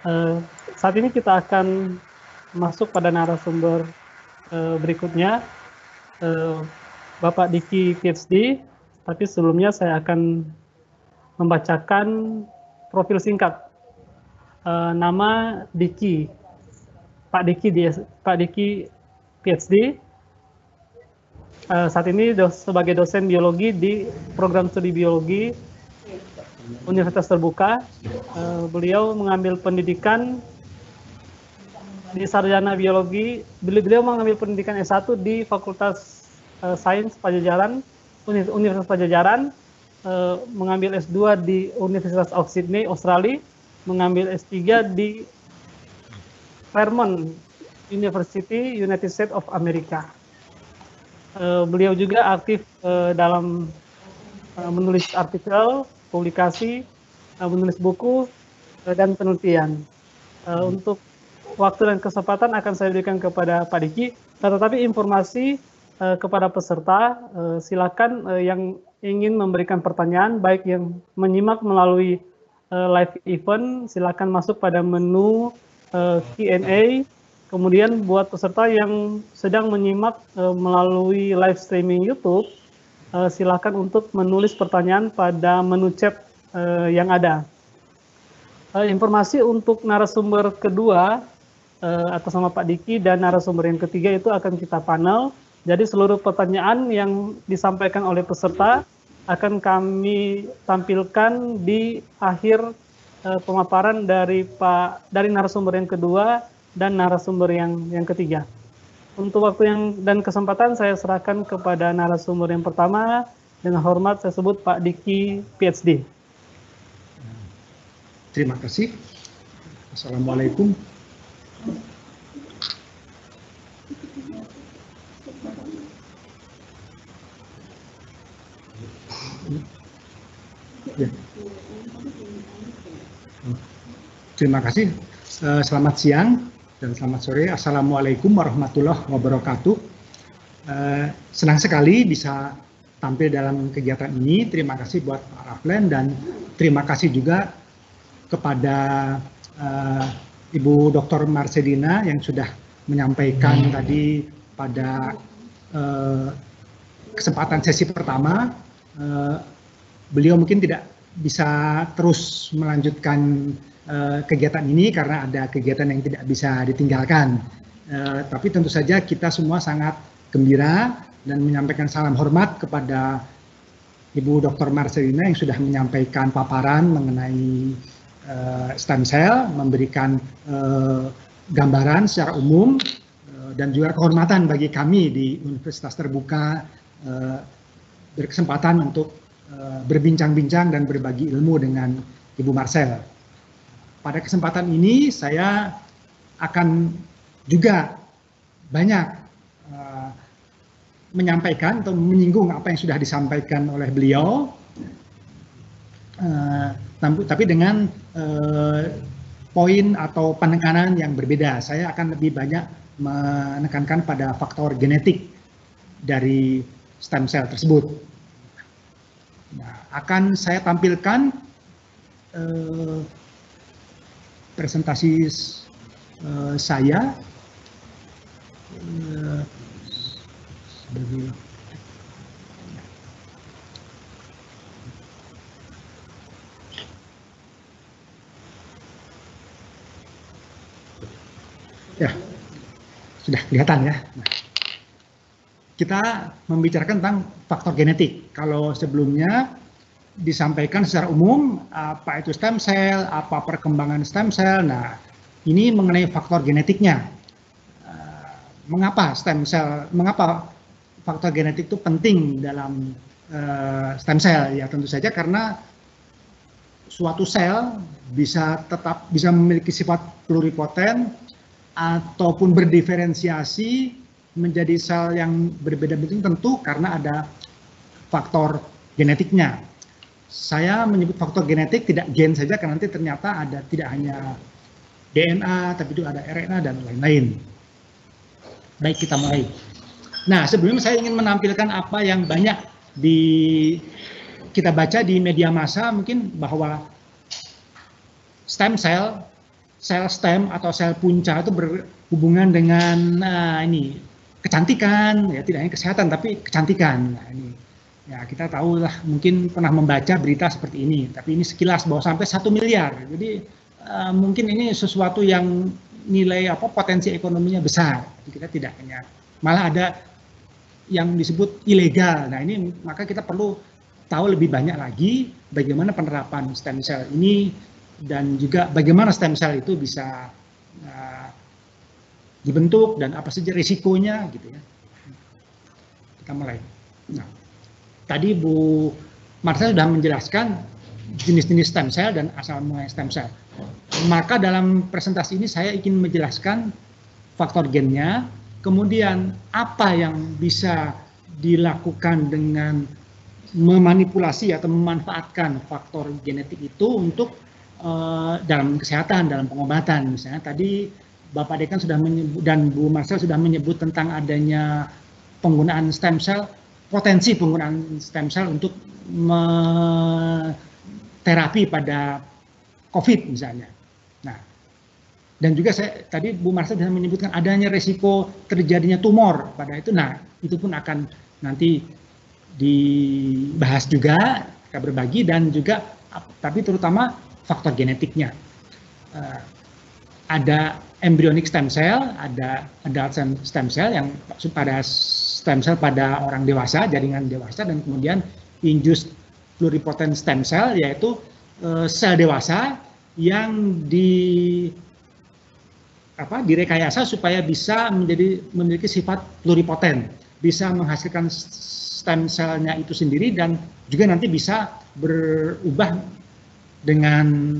Uh, saat ini kita akan masuk pada narasumber berikutnya, Bapak Diki PhD, tapi sebelumnya saya akan membacakan profil singkat. Nama Diki, Pak Diki PhD, saat ini sebagai dosen biologi di program studi biologi Universitas Terbuka. Beliau mengambil pendidikan di sarjana biologi. Beliau mengambil pendidikan S1 di Fakultas Sains Pajajaran, Universitas Pajajaran, mengambil S2 di Universitas of Sydney, Australia, mengambil S3 di Claremont University, United States of America. Beliau juga aktif dalam menulis artikel, publikasi, menulis buku, dan penelitian. Untuk waktu dan kesempatan akan saya berikan kepada Pak Diki, tetapi informasi kepada peserta, silakan yang ingin memberikan pertanyaan, baik yang menyimak melalui live event, silakan masuk pada menu Q&A. Kemudian buat peserta yang sedang menyimak melalui live streaming YouTube, silakan untuk menulis pertanyaan pada menu chat yang ada. Informasi untuk narasumber kedua atas nama Pak Diki dan narasumber yang ketiga itu akan kita panel. Jadi seluruh pertanyaan yang disampaikan oleh peserta akan kami tampilkan di akhir pemaparan dari narasumber yang kedua dan narasumber yang ketiga. Untuk waktu dan kesempatan saya serahkan kepada narasumber yang pertama. Dengan hormat saya sebut Pak Diki PhD. Terima kasih. Assalamualaikum. Ya. Terima kasih. Selamat siang dan selamat sore. Assalamualaikum warahmatullahi wabarakatuh. Senang sekali bisa tampil dalam kegiatan ini. Terima kasih buat Pak Raflen dan terima kasih juga kepada Ibu Dr. Marcelina yang sudah menyampaikan tadi pada kesempatan sesi pertama. Beliau mungkin tidak bisa terus melanjutkan kegiatan ini karena ada kegiatan yang tidak bisa ditinggalkan. Tapi tentu saja kita semua sangat gembira dan menyampaikan salam hormat kepada Ibu Dr. Marcelina yang sudah menyampaikan paparan mengenai stem cell, memberikan gambaran secara umum dan juga kehormatan bagi kami di Universitas Terbuka berkesempatan untuk berbincang-bincang dan berbagi ilmu dengan Ibu Marcel. Pada kesempatan ini saya akan juga banyak menyampaikan atau menyinggung apa yang sudah disampaikan oleh beliau, tapi dengan poin atau penekanan yang berbeda. Saya akan lebih banyak menekankan pada faktor genetik dari stem cell tersebut. Nah, akan saya tampilkan presentasi saya. Ya, sudah kelihatan ya. Nah, kita membicarakan tentang faktor genetik. Kalau sebelumnya disampaikan secara umum apa itu stem cell, apa perkembangan stem cell. Nah, ini mengenai faktor genetiknya. Mengapa stem cell, mengapa faktor genetik itu penting dalam stem cell? Ya tentu saja karena suatu sel bisa memiliki sifat pluripoten ataupun berdiferensiasi menjadi sel yang berbeda-beda tentu karena ada faktor genetiknya. Saya menyebut faktor genetik tidak gen saja karena nanti ternyata ada tidak hanya DNA tapi juga ada RNA dan lain-lain. Baik, kita mulai. Nah, sebelumnya saya ingin menampilkan apa yang banyak kita baca di media massa mungkin bahwa stem cell sel stem atau sel punca itu berhubungan dengan ini kecantikan, ya tidak hanya kesehatan tapi kecantikan. Nah, ini ya kita tahu lah, mungkin pernah membaca berita seperti ini, tapi ini sekilas bahwa sampai 1 miliar. Jadi mungkin ini sesuatu yang nilai potensi ekonominya besar. Jadi kita tidak hanya, malah ada yang disebut ilegal. Nah ini maka kita perlu tahu lebih banyak lagi bagaimana penerapan stem cell ini dan juga bagaimana stem cell itu bisa dibentuk dan apa saja risikonya gitu ya. Kita mulai. Nah, tadi Bu Marsha sudah menjelaskan jenis-jenis stem cell dan asal mulai stem cell. Maka dalam presentasi ini saya ingin menjelaskan faktor gennya, kemudian apa yang bisa dilakukan dengan memanipulasi atau memanfaatkan faktor genetik itu untuk dalam kesehatan, dalam pengobatan. Misalnya tadi Bapak Dekan sudah menyebut dan Bu Marsha sudah menyebut tentang adanya penggunaan stem cell, potensi penggunaan stem cell untuk terapi pada COVID misalnya. Nah, dan juga tadi Bu Marsha sudah menyebutkan adanya resiko terjadinya tumor pada itu. Nah, itu pun akan nanti dibahas juga, kita berbagi, dan juga tapi terutama faktor genetiknya. Ada embryonic stem cell, ada adult stem cell yang pada stem cell pada orang dewasa, jaringan dewasa, dan kemudian induced pluripotent stem cell, yaitu sel dewasa yang direkayasa supaya bisa memiliki sifat pluripotent, bisa menghasilkan stem cell-nya itu sendiri dan juga nanti bisa berubah dengan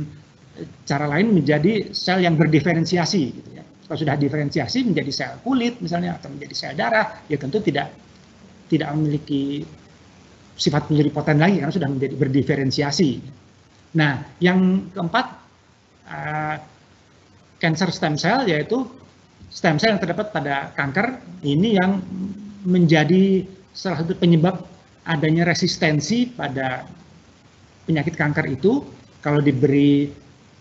cara lain menjadi sel yang berdiferensiasi gitu ya. Kalau sudah diferensiasi menjadi sel kulit misalnya atau menjadi sel darah, ya tentu tidak memiliki sifat pluripotent lagi karena sudah menjadi berdiferensiasi. Nah, yang keempat cancer stem cell, yaitu stem cell yang terdapat pada kanker, ini yang menjadi salah satu penyebab adanya resistensi pada penyakit kanker itu. Kalau diberi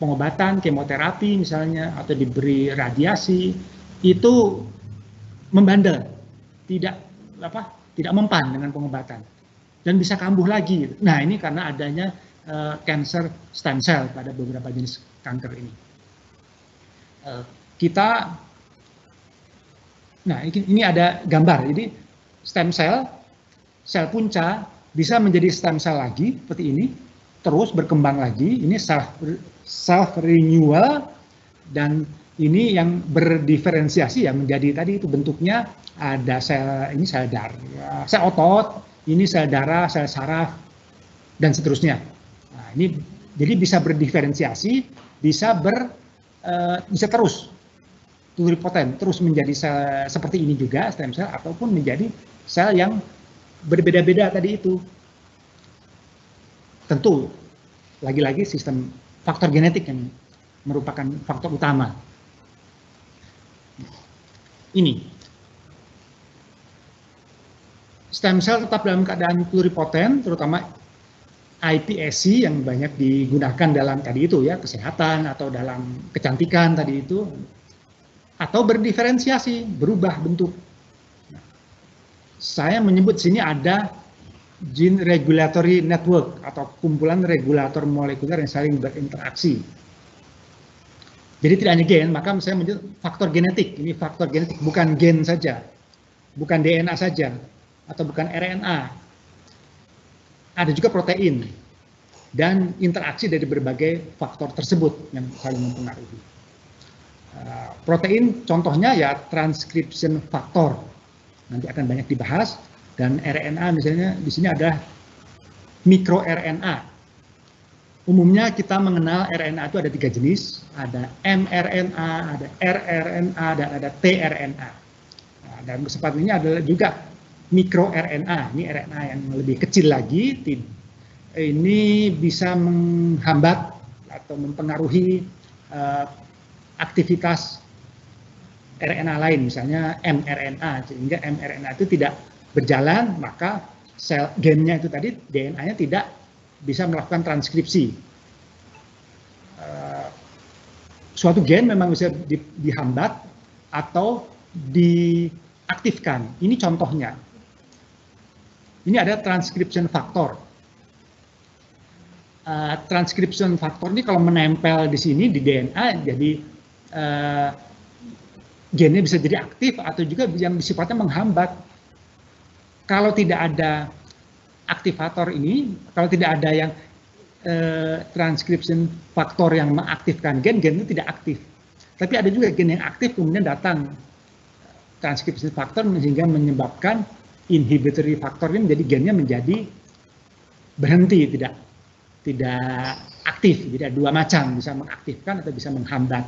pengobatan, kemoterapi misalnya, atau diberi radiasi, itu membandel, tidak mempan dengan pengobatan, dan bisa kambuh lagi. Nah, ini karena adanya cancer stem cell pada beberapa jenis kanker ini. Nah ini ada gambar. Jadi stem cell, sel punca bisa menjadi stem cell lagi seperti ini, terus berkembang lagi. Ini self renewal, dan ini yang berdiferensiasi ya menjadi tadi itu bentuknya ada sel, ini sel darah, sel otot, ini sel darah, sel saraf, dan seterusnya. Nah, ini jadi bisa berdiferensiasi, bisa terus pluripotent, terus menjadi sel seperti ini juga stem cell, ataupun menjadi sel yang berbeda-beda tadi itu. Tentu lagi-lagi sistem faktor genetik yang merupakan faktor utama. Ini stem cell tetap dalam keadaan pluripotent, terutama iPSC yang banyak digunakan dalam tadi itu ya, kesehatan atau dalam kecantikan tadi itu, atau berdiferensiasi, berubah bentuk. Saya menyebut sini ada gene regulatory network atau kumpulan regulator molekuler yang saling berinteraksi. Jadi tidak hanya gen, maka saya menyebut faktor genetik. Ini faktor genetik, bukan gen saja, bukan DNA saja, atau bukan RNA. Ada juga protein dan interaksi dari berbagai faktor tersebut yang saling mempengaruhi. Protein contohnya ya transcription factor, nanti akan banyak dibahas, dan RNA misalnya di sini ada mikro RNA. Umumnya kita mengenal RNA itu ada 3 jenis, ada mRNA, ada rRNA, dan ada tRNA. Nah, dalam kesempatan ini adalah juga mikro RNA, ini RNA yang lebih kecil lagi, ini bisa menghambat atau mempengaruhi aktivitas RNA lain, misalnya mRNA, sehingga mRNA itu tidak berjalan, maka sel gennya itu tadi, DNA-nya tidak bisa melakukan transkripsi. suatu gen memang bisa dihambat atau diaktifkan. Ini contohnya. Ini ada transcription factor. Transcription factor ini kalau menempel di sini di DNA, jadi gennya bisa jadi aktif atau juga yang sifatnya menghambat. Kalau tidak ada aktivator ini, kalau tidak ada yang transcription factor yang mengaktifkan gen itu tidak aktif. Tapi ada juga gen yang aktif kemudian datang transcription factor sehingga menyebabkan inhibitory factor ini menjadi gennya menjadi berhenti, tidak aktif. Jadi ada dua macam, bisa mengaktifkan atau bisa menghambat.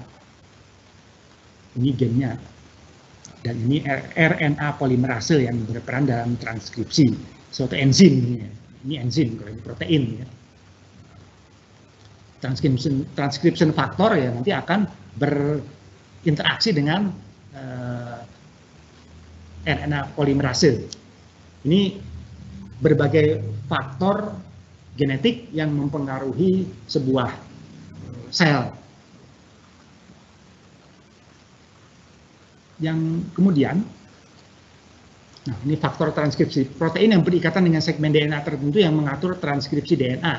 Ini gennya. Dan ini RNA polimerase yang berperan dalam transkripsi. Suatu enzim, ini enzim, kalau ini protein. Ya. Transcription factor ya nanti akan berinteraksi dengan RNA polimerase. Ini berbagai faktor genetik yang mempengaruhi sebuah sel. Yang kemudian, nah ini faktor transkripsi, protein yang berikatan dengan segmen DNA tertentu yang mengatur transkripsi DNA,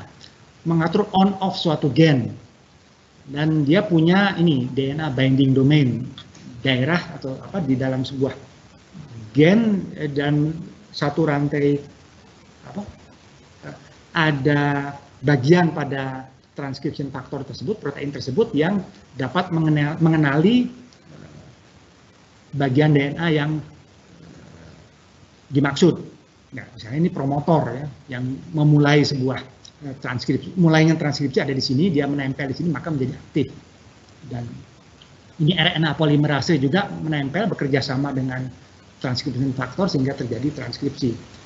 mengatur on-off suatu gen, dan dia punya ini DNA binding domain, daerah atau apa di dalam sebuah gen dan satu rantai apa ada bagian pada transcription factor tersebut, protein tersebut yang dapat mengenali bagian DNA yang dimaksud. Nah, misalnya ini promotor ya, yang memulai sebuah transkripsi, mulainya transkripsi ada di sini, dia menempel di sini maka menjadi aktif. Dan ini RNA polimerase juga menempel bekerja sama dengan transcription factor sehingga terjadi transkripsi.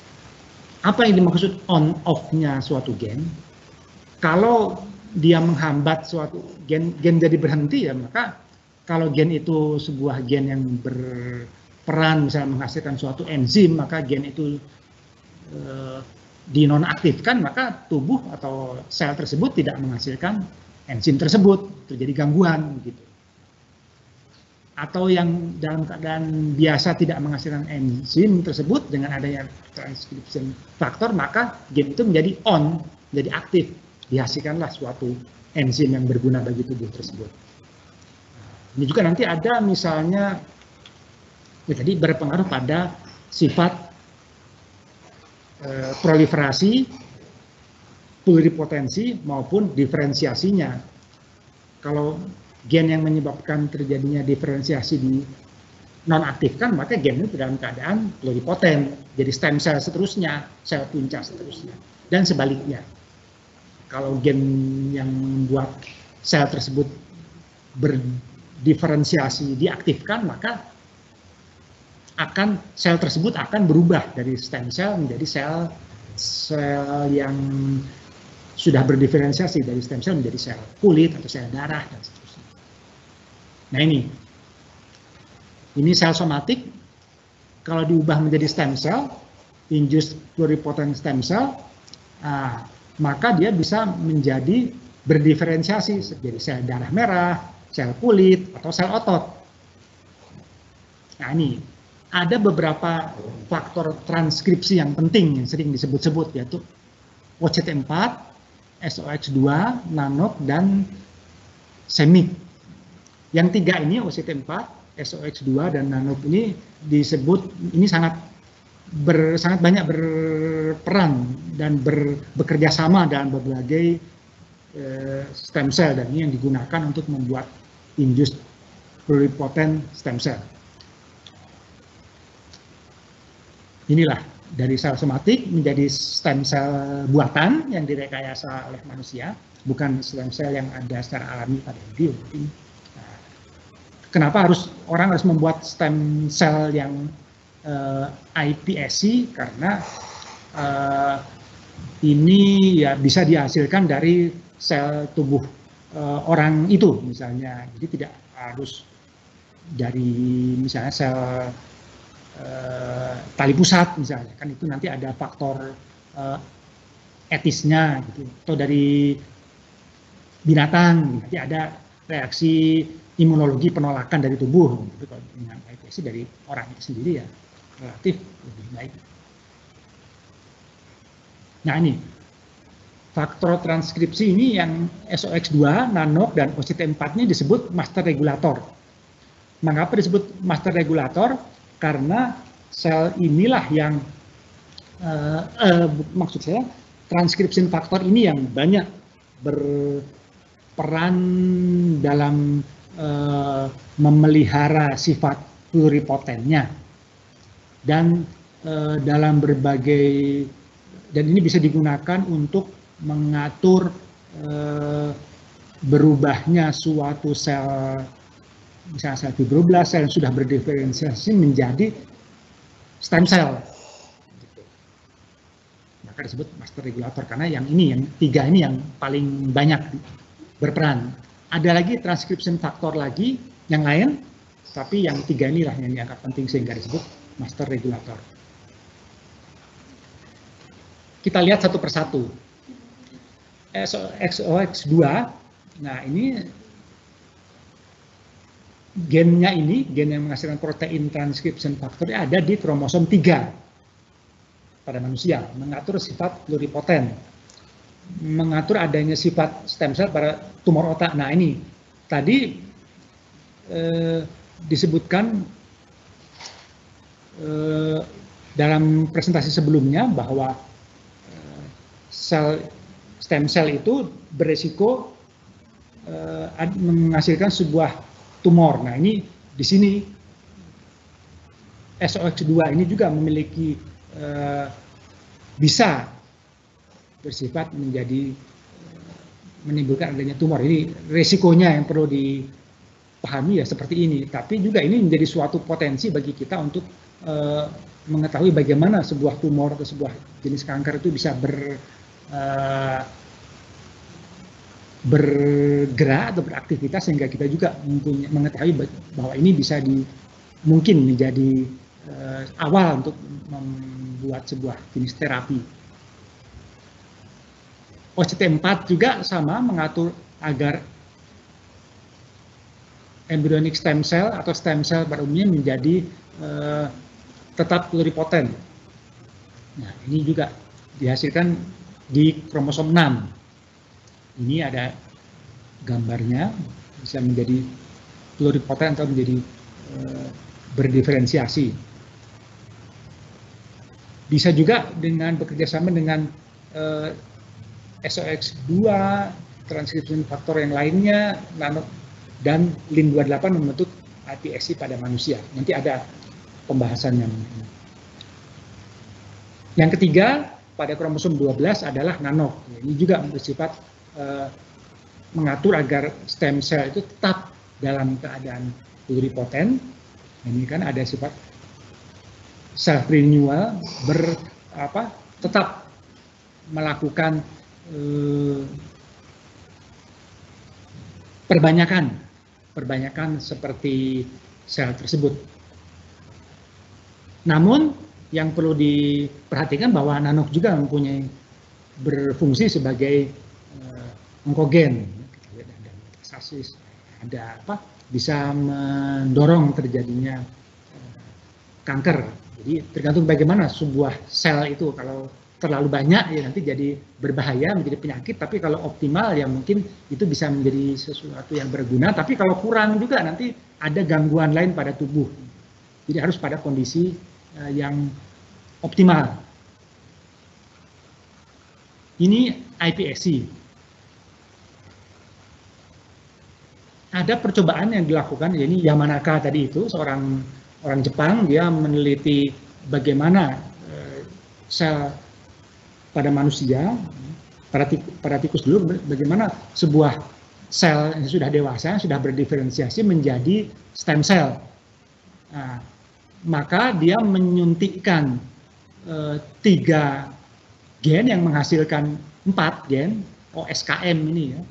Apa yang dimaksud on-off-nya suatu gen? Kalau dia menghambat suatu gen jadi berhenti ya, maka kalau gen itu sebuah gen yang berperan misalnya menghasilkan suatu enzim, maka gen itu dinonaktifkan, maka tubuh atau sel tersebut tidak menghasilkan enzim tersebut, terjadi gangguan gitu. Atau yang dalam keadaan biasa tidak menghasilkan enzim tersebut, dengan adanya transcription factor maka gen itu menjadi on, menjadi aktif, dihasilkanlah suatu enzim yang berguna bagi tubuh tersebut. Ini juga nanti ada misalnya, ya tadi berpengaruh pada sifat proliferasi, pluripotensi maupun diferensiasinya. Kalau gen yang menyebabkan terjadinya diferensiasi di nonaktifkan, maka gen itu dalam keadaan pluripoten, jadi stem cell seterusnya, sel punca seterusnya, dan sebaliknya. Kalau gen yang membuat sel tersebut berdiferensiasi diaktifkan, maka sel tersebut akan berubah dari stem cell menjadi sel yang sudah berdiferensiasi, dari stem cell menjadi sel kulit atau sel darah dan seterusnya. Nah ini sel somatik, kalau diubah menjadi stem cell, induced pluripotent stem cell, maka dia bisa menjadi berdiferensiasi jadi sel darah merah, sel kulit, atau sel otot. Nah ini ada beberapa faktor transkripsi yang penting yang sering disebut-sebut, yaitu OCT4, SOX2, NANOK, dan SEMIC. Yang tiga ini, OCT4, SOX2, dan NANOK ini disebut, ini sangat banyak berperan dan bekerja sama dalam berbagai stem cell, dan ini yang digunakan untuk membuat induced pluripotent stem cell. Inilah dari sel somatik menjadi stem cell buatan yang direkayasa oleh manusia, bukan stem cell yang ada secara alami pada embryo. Kenapa orang harus membuat stem cell yang iPSC? Karena ini ya bisa dihasilkan dari sel tubuh orang itu misalnya. Jadi tidak harus dari misalnya sel tali pusat misalnya, kan itu nanti ada faktor etisnya gitu. Atau dari binatang nanti ada reaksi imunologi penolakan dari tubuh. Gitu. Kalau dengan iPSC dari orang itu sendiri ya relatif lebih baik. Nah ini, faktor transkripsi ini yang SOX2, NANOX, dan OCT4-nya disebut master regulator. Mengapa disebut master regulator? Karena sel inilah yang, maksud saya, transkripsi faktor ini yang banyak berperan dalam memelihara sifat pluripotennya. Dan dalam berbagai, dan ini bisa digunakan untuk mengatur berubahnya suatu sel, misalnya sel fibroblast, sel yang sudah berdiferensiasi menjadi stem cell. Maka disebut master regulator, karena yang ini, yang tiga ini yang paling banyak berperan. Ada lagi transcription faktor lagi yang lain, tapi yang tiga inilah yang dianggap penting sehingga disebut master regulator. Kita lihat satu persatu. SOX2, nah ini gennya ini, gen yang menghasilkan protein transcription factor ada di kromosom 3 pada manusia, mengatur sifat pluripoten, mengatur adanya sifat stem cell pada tumor otak. Nah ini tadi disebutkan dalam presentasi sebelumnya bahwa stem cell itu beresiko menghasilkan sebuah tumor. Nah ini di sini SOX2 ini juga memiliki bisa bersifat menjadi menimbulkan adanya tumor. Ini resikonya yang perlu dipahami ya seperti ini. Tapi juga ini menjadi suatu potensi bagi kita untuk mengetahui bagaimana sebuah tumor atau sebuah jenis kanker itu bisa bergerak atau beraktivitas, sehingga kita juga mengetahui bahwa ini bisa mungkin menjadi awal untuk membuat sebuah jenis terapi. OCT4 juga sama, mengatur agar embryonic stem cell atau stem cell pada umumnya menjadi tetap pluripoten. Nah, ini juga dihasilkan di kromosom 6. Ini ada gambarnya, bisa menjadi pluripoten atau menjadi berdiferensiasi. Bisa juga dengan bekerjasama dengan SOX2, transcription faktor yang lainnya, dan LIN28 membentuk iPSC pada manusia. Nanti ada pembahasannya. Yang ketiga, pada kromosom 12 adalah NANOX. Ini juga bersifat mengatur agar stem cell itu tetap dalam keadaan pluripoten. Ini kan ada sifat self renewal, tetap melakukan perbanyakan seperti sel tersebut. Namun yang perlu diperhatikan bahwa NANOX juga mempunyai berfungsi sebagai onkogen, ada metastasis, ada bisa mendorong terjadinya kanker. Jadi tergantung bagaimana sebuah sel itu, kalau terlalu banyak ya nanti jadi berbahaya, menjadi penyakit, tapi kalau optimal ya mungkin itu bisa menjadi sesuatu yang berguna, tapi kalau kurang juga nanti ada gangguan lain pada tubuh. Jadi harus pada kondisi yang optimal. Ini iPSC. Ada percobaan yang dilakukan, ini Yamanaka tadi itu, seorang orang Jepang, dia meneliti bagaimana sel pada manusia, pada tikus dulu, bagaimana sebuah sel yang sudah dewasa, yang sudah berdiferensiasi menjadi stem cell. Nah, maka dia menyuntikkan 3 gen yang menghasilkan 4 gen, OSKM ini ya,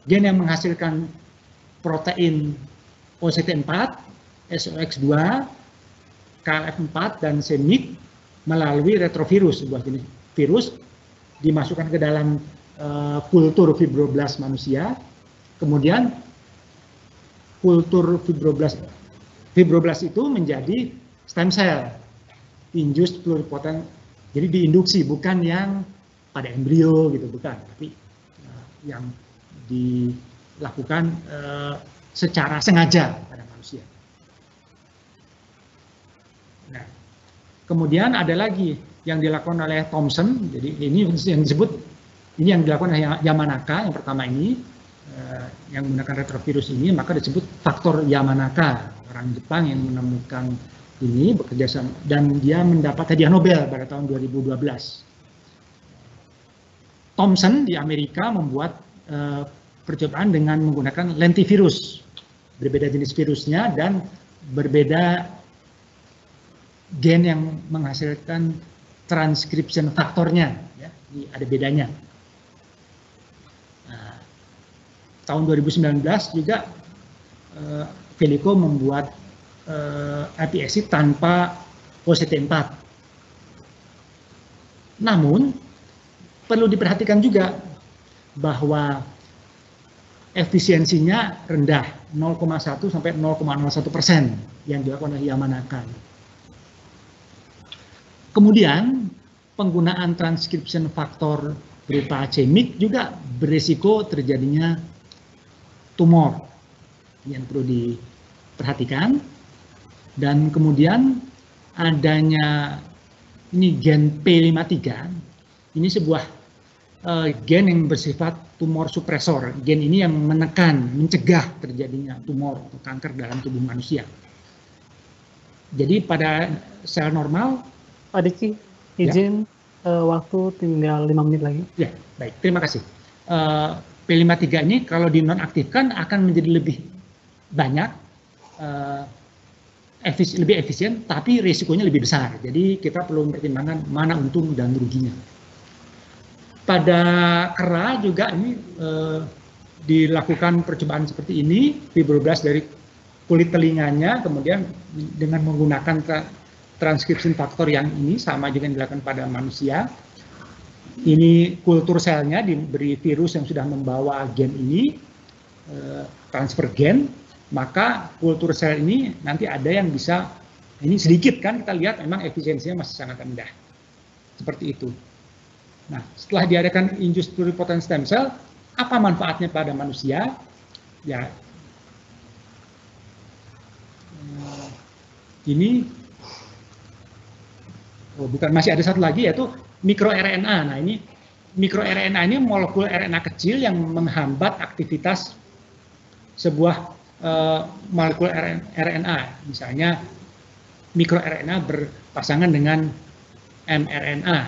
gen yang menghasilkan protein OCT4, SOX2, KLF4, dan CMYC melalui retrovirus, sebuah jenis virus dimasukkan ke dalam kultur fibroblast manusia, kemudian kultur fibroblast itu menjadi stem cell, induced pluripotent, jadi diinduksi, bukan yang pada embrio gitu, bukan, tapi yang dilakukan secara sengaja pada manusia. Nah, kemudian ada lagi yang dilakukan oleh Thomson, jadi ini yang disebut, ini yang dilakukan oleh Yamanaka yang pertama ini, yang menggunakan retrovirus ini, maka disebut faktor Yamanaka, orang Jepang yang menemukan ini bekerja sama, dan dia mendapat hadiah Nobel pada tahun 2012. Thomson di Amerika membuat percobaan dengan menggunakan lentivirus, berbeda jenis virusnya dan berbeda gen yang menghasilkan transcription faktornya, ya, ini ada bedanya. Nah, tahun 2019 juga Velico membuat iPSC tanpa OCT4. Namun perlu diperhatikan juga bahwa efisiensinya rendah, 0,1 sampai 0,01% yang dilakukan oleh Yamanaka. Kemudian penggunaan transcription faktor berupa CMYC juga berisiko terjadinya tumor yang perlu diperhatikan. Dan kemudian adanya ini gen P53, ini sebuah gen yang bersifat tumor supresor. Gen ini yang mencegah terjadinya tumor atau kanker dalam tubuh manusia. Jadi pada sel normal, Pak Diki, izin waktu tinggal 5 menit lagi. Ya, baik, terima kasih. P53 ini kalau dinonaktifkan akan menjadi lebih banyak, lebih efisien, tapi risikonya lebih besar. Jadi kita perlu mempertimbangkan mana untung dan ruginya. Pada kera juga ini dilakukan percobaan seperti ini, fibroblast dari kulit telinganya, kemudian dengan menggunakan transcription faktor yang ini, sama juga yang dilakukan pada manusia. Ini kultur selnya diberi virus yang sudah membawa gen ini, transfer gen, maka kultur sel ini nanti ada yang bisa, ini sedikit kan kita lihat memang efisiensinya masih sangat rendah. Seperti itu. Nah, setelah diadakan induced pluripotent stem cell, apa manfaatnya pada manusia? Ya, ini, masih ada satu lagi yaitu mikroRNA. Nah, ini mikroRNA ini molekul RNA kecil yang menghambat aktivitas sebuah molekul RNA, misalnya mikroRNA berpasangan dengan mRNA.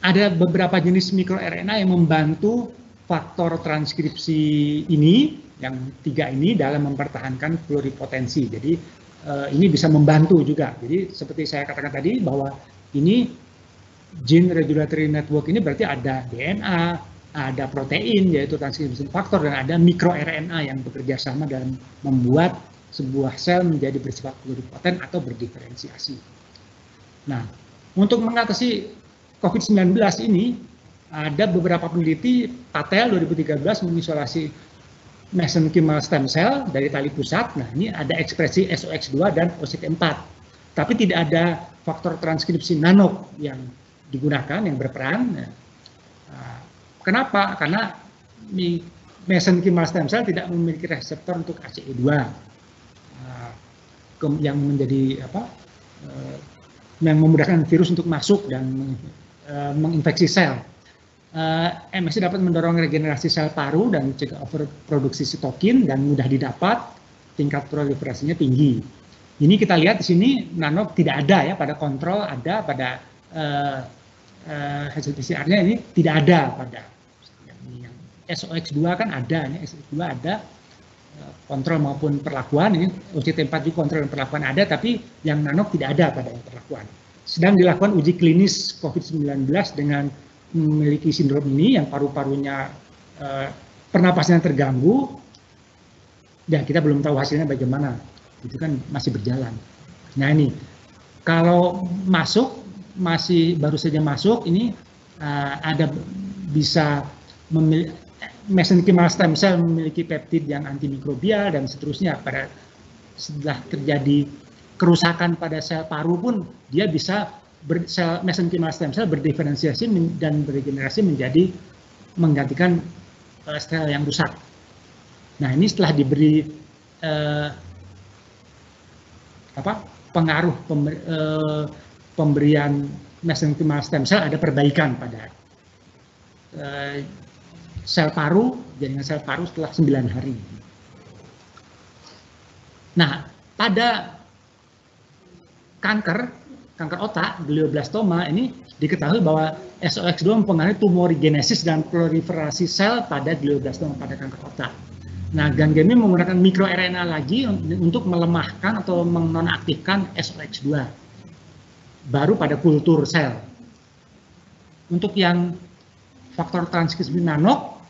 Ada beberapa jenis mikroRNA yang membantu faktor transkripsi ini, yang 3 ini dalam mempertahankan pluripotensi. Jadi ini bisa membantu juga. Jadi seperti saya katakan tadi bahwa ini gene regulatory network ini berarti ada DNA, ada protein yaitu transcription factor, dan ada mikroRNA yang bekerja sama dalam membuat sebuah sel menjadi bersifat pluripotent atau berdiferensiasi. Nah, untuk mengatasi COVID-19 ini ada beberapa peneliti, Patel 2013 mengisolasi mesenchymal stem cell dari tali pusat. Nah, ini ada ekspresi SOX2 dan OCT4, tapi tidak ada faktor transkripsi nano yang digunakan, yang berperan. Kenapa? Karena mesenchymal stem cell tidak memiliki reseptor untuk ACE2 yang menjadi yang memudahkan virus untuk masuk dan menginfeksi sel. MSC dapat mendorong regenerasi sel paru dan mencegah overproduksi sitokin dan mudah didapat, tingkat proliferasinya tinggi. Ini kita lihat di sini nano tidak ada ya, pada kontrol ada, pada hasil PCR-nya ini tidak ada pada yang SOX2 kan ada, ini SOX2 ada kontrol maupun perlakuan, ini OCT4 juga kontrol dan perlakuan ada, tapi yang nano tidak ada pada yang perlakuan. Sedang dilakukan uji klinis COVID-19 dengan memiliki sindrom ini yang paru-parunya pernapasannya terganggu, dan kita belum tahu hasilnya bagaimana, itu kan masih berjalan. Nah ini kalau masuk, masih baru saja masuk, ini ada bisa mesenchymal stem cell memiliki peptid yang antimikrobial dan seterusnya. Setelah terjadi kerusakan pada sel paru pun dia bisa mesenchymal stem cell berdiferensiasi dan beregenerasi menjadi menggantikan sel yang rusak. Nah, ini setelah diberi pengaruh pemberian mesenchymal stem cell, ada perbaikan pada sel paru, jaringan sel paru setelah 9 hari. Nah, pada kanker otak, glioblastoma, ini diketahui bahwa SOX2 mempengaruhi tumorigenesis dan proliferasi sel pada glioblastoma, pada kanker otak. Nah, Gangemi menggunakan mikroRNA lagi untuk melemahkan atau menonaktifkan SOX2, baru pada kultur sel. Untuk yang faktor transkripsi nano,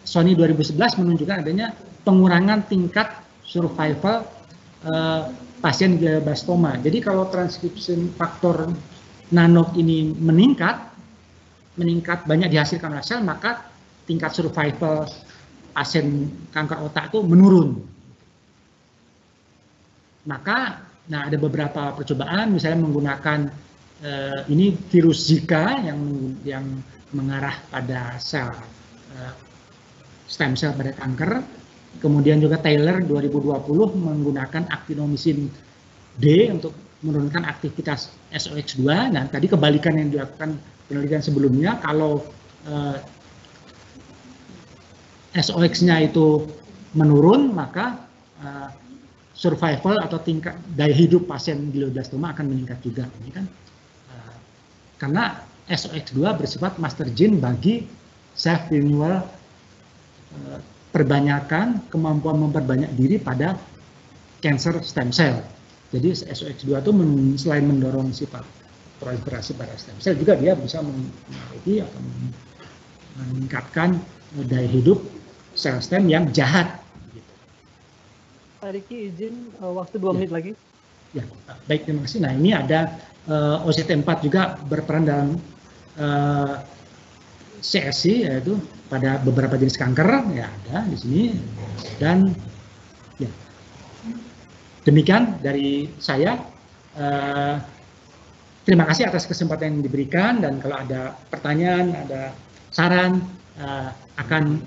Sony 2011 menunjukkan adanya pengurangan tingkat survival pasien glioblastoma. Jadi kalau transkripsi faktor nano ini meningkat banyak dihasilkan oleh sel, maka tingkat survival pasien kanker otak itu menurun. Maka, ada beberapa percobaan, misalnya menggunakan ini virus Zika yang mengarah pada sel stem cell pada kanker. Kemudian juga Taylor 2020 menggunakan actinomycin D untuk menurunkan aktivitas SOX2. Nah, tadi kebalikan yang dilakukan penelitian sebelumnya, kalau SOX-nya itu menurun, maka survival atau tingkat daya hidup pasien glioblastoma akan meningkat juga. Ini kan karena SOX2 bersifat master gene bagi self renewal, kemampuan memperbanyak diri pada cancer stem cell. Jadi SOX2 itu selain mendorong sifat proliferasi pada stem cell, juga dia bisa mempengaruhi atau meningkatkan daya hidup sel stem yang jahat. Pak Riki, izin waktu 2 menit lagi. Ya, baik, terima kasih. Nah, ini ada OCT4 juga berperan dalam CSC, yaitu pada beberapa jenis kanker, ya ada di sini. Dan ya, demikian dari saya. Terima kasih atas kesempatan yang diberikan, dan kalau ada pertanyaan, ada saran, akan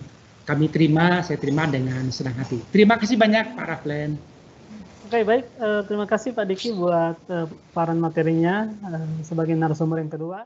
saya terima dengan senang hati. Terima kasih banyak Pak Raflen. Oke, baik. Terima kasih Pak Diki buat paparan materinya sebagai narasumber yang kedua.